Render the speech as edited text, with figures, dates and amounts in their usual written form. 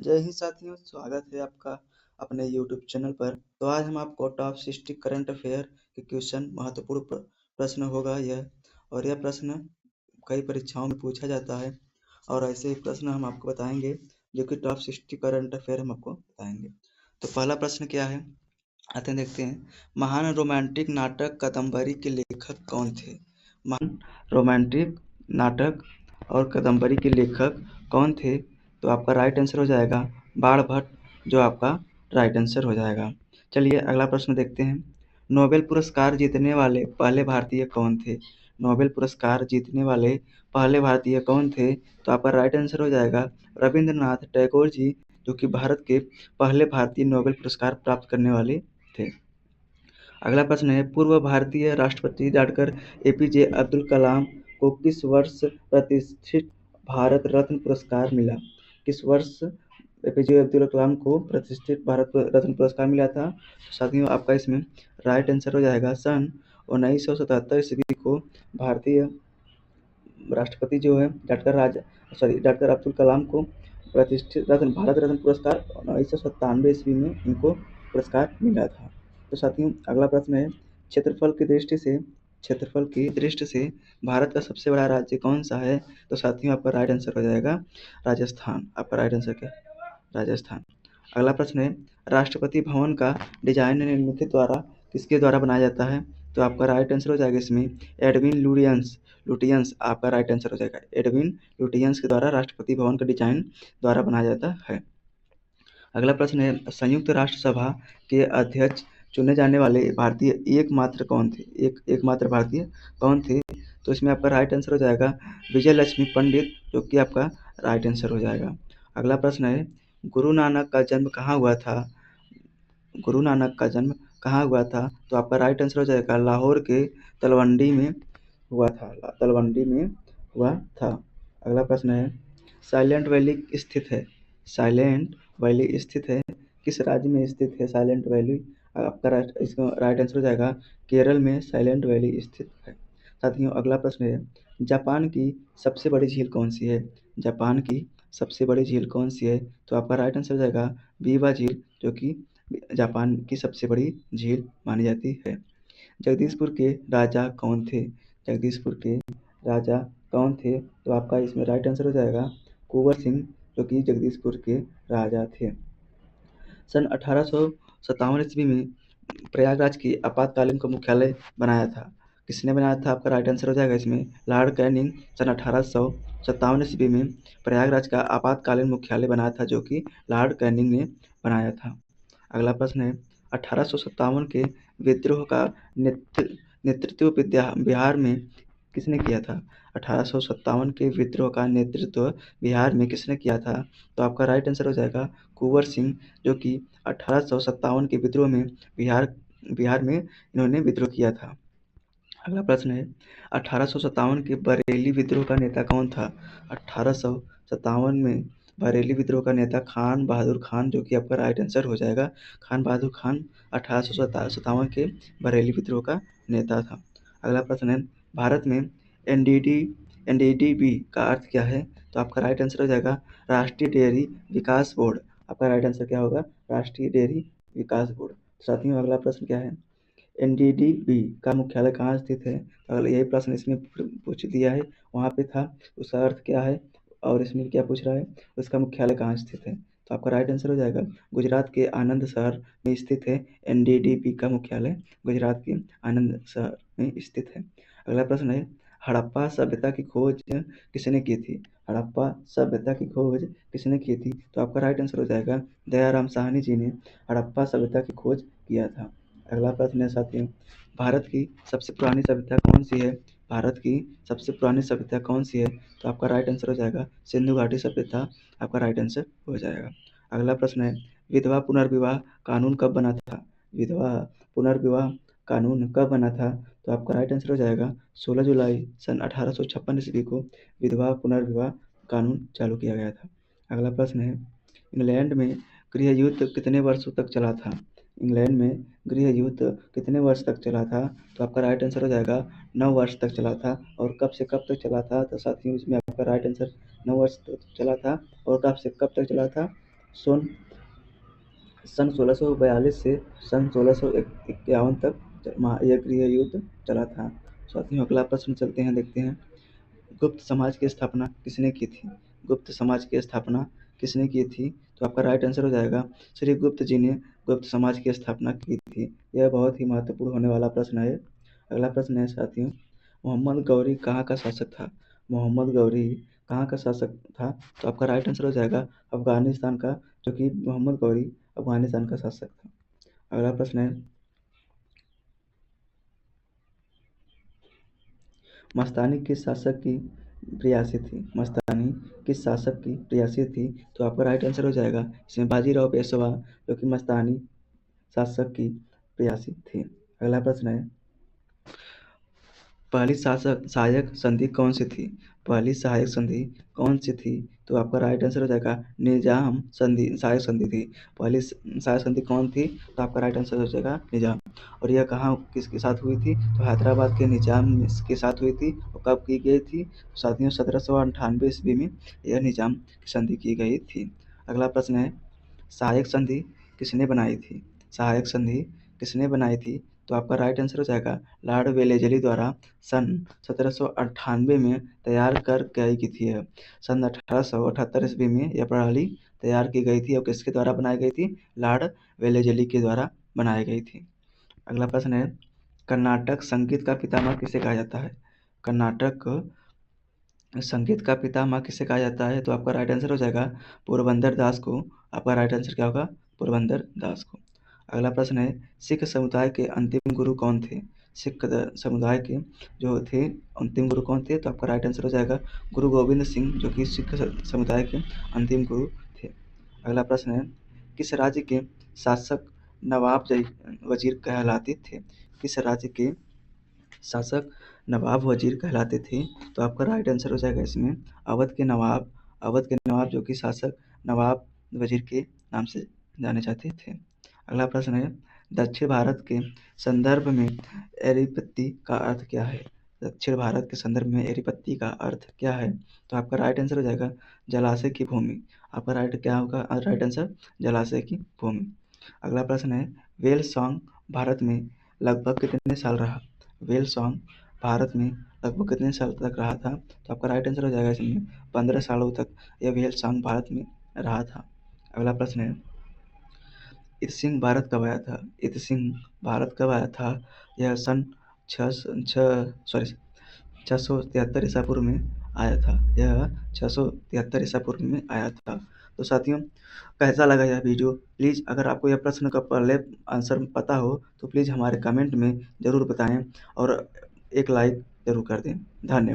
जय हिंद साथियों, स्वागत है आपका अपने YouTube चैनल पर। तो आज हम आपको टॉप 60 करंट अफेयर के क्वेश्चन महत्वपूर्ण प्रश्न होगा यह, और यह प्रश्न कई परीक्षाओं में पूछा जाता है और ऐसे ही प्रश्न हम आपको बताएंगे जो कि टॉप 60 करंट अफेयर हम आपको बताएंगे। तो पहला प्रश्न क्या है, आते हैं देखते हैं। महान रोमांटिक नाटक कादम्बरी के लेखक कौन थे? महान रोमांटिक नाटक और कादम्बरी के लेखक कौन थे? तो आपका राइट आंसर हो जाएगा बाण भट्ट, जो आपका राइट आंसर हो जाएगा। चलिए अगला प्रश्न देखते हैं। नोबेल पुरस्कार जीतने वाले पहले भारतीय कौन थे? नोबेल पुरस्कार जीतने वाले पहले भारतीय कौन थे? तो आपका राइट आंसर हो जाएगा रविंद्रनाथ टैगोर जी, जो कि भारत के पहले भारतीय नोबेल पुरस्कार प्राप्त करने वाले थे। अगला प्रश्न है, पूर्व भारतीय राष्ट्रपति डॉक्टर एपीजे अब्दुल कलाम को किस वर्ष प्रतिष्ठित भारत रत्न पुरस्कार मिला? किस वर्ष एपीजे अब्दुल कलाम को प्रतिष्ठित भारत रत्न पुरस्कार मिला था? तो साथियों आपका इसमें राइट आंसर हो जाएगा सन 1977 ईस्वी को भारतीय राष्ट्रपति जो है डॉक्टर अब्दुल कलाम को प्रतिष्ठित भारत रत्न पुरस्कार 1997 ईस्वी में इनको पुरस्कार मिला था। तो साथियों अगला प्रश्न है, क्षेत्रफल की दृष्टि से भारत का सबसे बड़ा राज्य कौन सा है? तो साथियों आपका राइट आंसर हो जाएगा राजस्थान। आपका राइट आंसर क्या है? राजस्थान। अगला प्रश्न है, राष्ट्रपति भवन का डिजाइन निम्नलिखित द्वारा किसके द्वारा बनाया जाता है? तो आपका राइट आंसर हो जाएगा इसमें एडविन लुटियंस आपका राइट आंसर हो जाएगा। एडविन लुटियंस के द्वारा राष्ट्रपति भवन का डिजाइन द्वारा बनाया जाता है। अगला प्रश्न है, संयुक्त राष्ट्र सभा के अध्यक्ष चुने जाने वाले भारतीय एकमात्र कौन थे? एकमात्र भारतीय कौन थे? तो इसमें आपका राइट आंसर हो जाएगा विजय लक्ष्मी पंडित, जो कि आपका राइट आंसर हो जाएगा। अगला प्रश्न है, गुरु नानक का जन्म कहाँ हुआ था? गुरु नानक का जन्म कहाँ हुआ था? तो आपका राइट आंसर हो जाएगा लाहौर के तलवंडी में हुआ था। अगला प्रश्न है, साइलेंट वैली स्थित है किस राज्य में स्थित है साइलेंट वैली? आपका इसका राइट आंसर हो जाएगा केरल में साइलेंट वैली स्थित है। साथियों अगला प्रश्न है, जापान की सबसे बड़ी झील कौन सी है? जापान की सबसे बड़ी झील कौन सी है? तो आपका राइट आंसर हो जाएगा बीवा झील, जो कि जापान की सबसे बड़ी झील मानी जाती है। जगदीशपुर के राजा कौन थे? जगदीशपुर के राजा कौन थे? तो आपका इसमें राइट आंसर हो जाएगा कुंवर सिंह, जो कि जगदीशपुर के राजा थे। सन 1857 ईस्वी में प्रयागराज की आपातकालीन का मुख्यालय बनाया था। किसने बनाया था? आपका राइट आंसर हो जाएगा इसमें लॉर्ड कैनिंग। सन 1857 ईस्वी में प्रयागराज का आपातकालीन मुख्यालय बनाया था, जो कि लॉर्ड कैनिंग ने बनाया था। अगला प्रश्न है, 1857 के विद्रोह का नेतृत्व बिहार में किसने किया था? 1857 के विद्रोह का नेतृत्व बिहार में किसने किया था? तो आपका राइट आंसर हो जाएगा कुंवर सिंह, जो कि 1857 के विद्रोह में बिहार में इन्होंने विद्रोह किया था। अगला प्रश्न है, 1857 के बरेली विद्रोह का नेता कौन था? 1857 में बरेली विद्रोह का नेता खान बहादुर खान, जो कि आपका राइट आंसर हो जाएगा खान बहादुर खान 1857 के बरेली विद्रोह का नेता था। अगला प्रश्न है, भारत में एनडीडीबी का अर्थ क्या है? तो आपका राइट आंसर हो जाएगा राष्ट्रीय डेयरी विकास बोर्ड। आपका राइट आंसर क्या होगा? राष्ट्रीय डेयरी विकास बोर्ड। साथियों अगला प्रश्न क्या है, एनडीडीबी का मुख्यालय कहाँ स्थित है? अगला यही प्रश्न इसमें पूछ दिया है, वहाँ पे था, उसका अर्थ क्या है और इसमें क्या पूछ रहा है, उसका मुख्यालय कहाँ स्थित है? तो आपका राइट आंसर हो जाएगा गुजरात के आनंद शहर में स्थित है। एनडीडीबी का मुख्यालय गुजरात के आनंद शहर में स्थित है। अगला प्रश्न है, हड़प्पा सभ्यता की खोज किसने की थी? हड़प्पा सभ्यता की खोज किसने की थी? तो आपका राइट आंसर हो जाएगा दयाराम साहनी जी ने हड़प्पा सभ्यता की खोज किया था। अगला प्रश्न है साथियों, भारत की सबसे पुरानी सभ्यता कौन सी है? भारत की सबसे पुरानी सभ्यता कौन सी है? तो आपका राइट आंसर हो जाएगा सिंधु घाटी सभ्यता। आपका राइट आंसर हो जाएगा। अगला प्रश्न है, विधवा पुनर्विवाह कानून कब बना था? विधवा पुनर्विवाह कानून कब बना था? तो आपका राइट आंसर हो जाएगा 16 जुलाई सन 1856 ईस्वी को विधवा पुनर्विवाह कानून चालू किया गया था। अगला प्रश्न है, इंग्लैंड में गृह युद्ध कितने वर्षों तक चला था? इंग्लैंड में गृह युद्ध कितने वर्ष तक चला था? तो आपका राइट आंसर हो जाएगा 9 वर्ष तक चला था। और कब से कब तक चला था? तो साथियों इसमें आपका राइट आंसर 9 वर्ष तक चला था। और कब से कब तक चला था? सन सन 1642 से सन 1651 तक यह गृह युद्ध चला था। साथियों, अगला प्रश्न चलते हैं, देखते हैं। गुप्त समाज की स्थापना किसने की थी? गुप्त समाज की स्थापना किसने की थी? तो आपका राइट आंसर हो जाएगा श्री गुप्त जी ने गुप्त समाज की स्थापना की थी। यह बहुत ही महत्वपूर्ण होने वाला प्रश्न है। अगला प्रश्न है साथियों, मोहम्मद गौरी कहाँ का शासक था? मोहम्मद गौरी कहाँ का शासक था? तो आपका राइट आंसर हो जाएगा अफगानिस्तान का, जो कि मोहम्मद गौरी अफगानिस्तान का शासक था। अगला प्रश्न है, मस्तानी किस शासक की प्रेयसी थी? मस्तानी किस शासक की प्रेयसी थी? तो आपका राइट आंसर हो जाएगा इसमें बाजीराव पेशवा, जो कि मस्तानी शासक की प्रेयसी थी। अगला प्रश्न है, पहली सहायक संधि कौन सी थी? पहली सहायक संधि कौन सी थी? तो आपका राइट आंसर हो जाएगा निजाम संधि, सहायक संधि थी। पहली सहायक संधि कौन थी? तो आपका राइट आंसर हो जाएगा निजाम। और यह कहाँ किसके साथ हुई थी? तो हैदराबाद के निजाम के साथ हुई थी। और कब की गई थी? साथियों 1798 ईस्वी में यह निजाम की संधि की गई थी। अगला प्रश्न है, सहायक संधि किसने बनाई थी? सहायक संधि किसने बनाई थी? तो आपका राइट आंसर हो जाएगा लॉर्ड वेलेजली द्वारा सन 1798 में तैयार कर गई की थी। सन 1878 ईस्वी में यह प्रणाली तैयार की गई थी और किसके द्वारा बनाई गई थी? लॉर्ड वेलेजली के द्वारा बनाई गई थी। अगला प्रश्न है, कर्नाटक संगीत का पितामह किसे कहा जाता है? कर्नाटक संगीत का पितामह किसे कहा जाता है? तो आपका राइट आंसर हो जाएगा पोरबंदर दास को। आपका राइट आंसर क्या होगा? पोरबंदर दास को। अगला प्रश्न है, सिख समुदाय के अंतिम गुरु कौन थे? सिख समुदाय के जो थे अंतिम गुरु कौन थे? तो आपका राइट आंसर हो जाएगा गुरु गोविंद सिंह, जो कि सिख समुदाय के अंतिम गुरु थे। अगला प्रश्न है, किस राज्य के शासक नवाब वजीर कहलाते थे? किस राज्य के शासक नवाब वजीर कहलाते थे? तो आपका राइट आंसर हो जाएगा इसमें अवध के नवाब। अवध के नवाब, जो कि शासक नवाब वजीर के नाम से जाने जाते थे। अगला प्रश्न है, दक्षिण भारत के संदर्भ में एरीपत्ती का अर्थ क्या है? दक्षिण भारत के संदर्भ में एरीपत्ती का अर्थ क्या है? तो आपका राइट आंसर हो जाएगा जलाशय की भूमि। आपका राइट क्या होगा? राइट आंसर जलाशय की भूमि। अगला प्रश्न है, वेल सॉन्ग भारत में लगभग कितने साल रहा? वेल सॉन्ग भारत में लगभग कितने साल तक रहा था? तो आपका राइट आंसर हो जाएगा इसमें 15 सालों तक यह वेल सॉन्ग भारत में रहा था। अगला प्रश्न है, इत सिंह भारत कब आया था? इत सिंह भारत कब आया था? यह सन 673 ईसा पूर्व में आया था। यह 673 ईसा पूर्व में आया था। तो साथियों, कैसा लगा यह वीडियो? प्लीज़ अगर आपको यह प्रश्न का पहले आंसर पता हो तो प्लीज़ हमारे कमेंट में ज़रूर बताएं और एक लाइक ज़रूर कर दें। धन्यवाद।